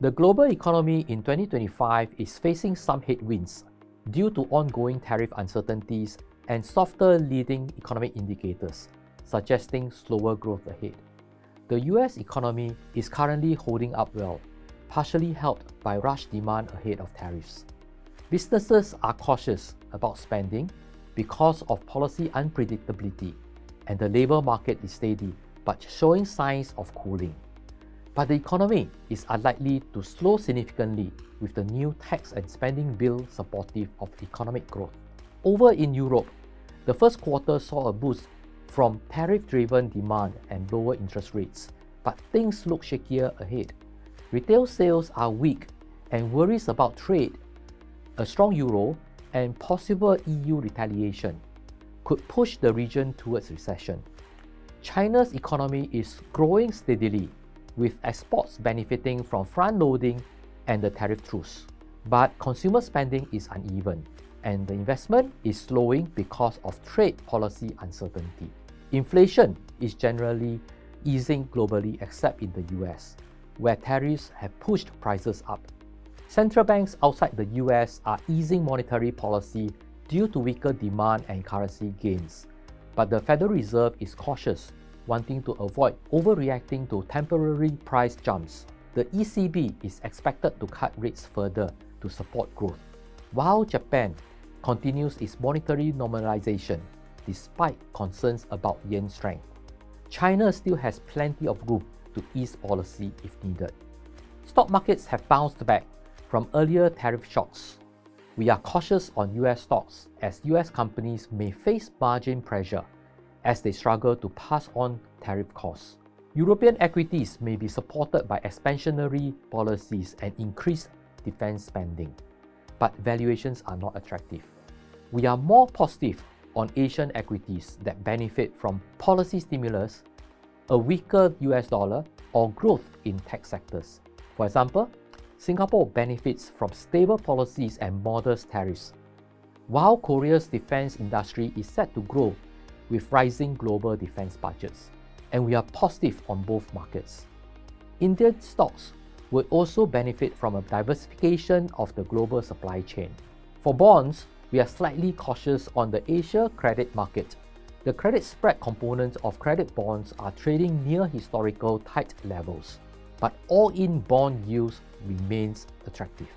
The global economy in 2025 is facing some headwinds due to ongoing tariff uncertainties and softer leading economic indicators, suggesting slower growth ahead. The US economy is currently holding up well, partially helped by rush demand ahead of tariffs. Businesses are cautious about spending because of policy unpredictability, and the labor market is steady but showing signs of cooling. But the economy is unlikely to slow significantly with the new tax and spending bill supportive of economic growth. Over in Europe, the first quarter saw a boost from tariff-driven demand and lower interest rates, but things look shakier ahead. Retail sales are weak, and worries about trade, a strong euro, and possible EU retaliation could push the region towards recession. China's economy is growing steadily, with exports benefiting from front-loading and the tariff truce. But consumer spending is uneven, and the investment is slowing because of trade policy uncertainty. Inflation is generally easing globally except in the US, where tariffs have pushed prices up. Central banks outside the US are easing monetary policy due to weaker demand and currency gains, but the Federal Reserve is cautious, wanting to avoid overreacting to temporary price jumps. The ECB is expected to cut rates further to support growth, while Japan continues its monetary normalization despite concerns about yen strength. China still has plenty of room to ease policy if needed. Stock markets have bounced back from earlier tariff shocks. We are cautious on US stocks as US companies may face margin pressure as they struggle to pass on tariff costs. European equities may be supported by expansionary policies and increased defense spending, but valuations are not attractive. We are more positive on Asian equities that benefit from policy stimulus, a weaker US dollar, or growth in tech sectors. For example, Singapore benefits from stable policies and modest tariffs, while Korea's defense industry is set to grow with rising global defense budgets, and we are positive on both markets. Indian stocks will also benefit from a diversification of the global supply chain. For bonds, we are slightly cautious on the Asia credit market. The credit spread components of credit bonds are trading near historical tight levels, but all-in bond yields remains attractive.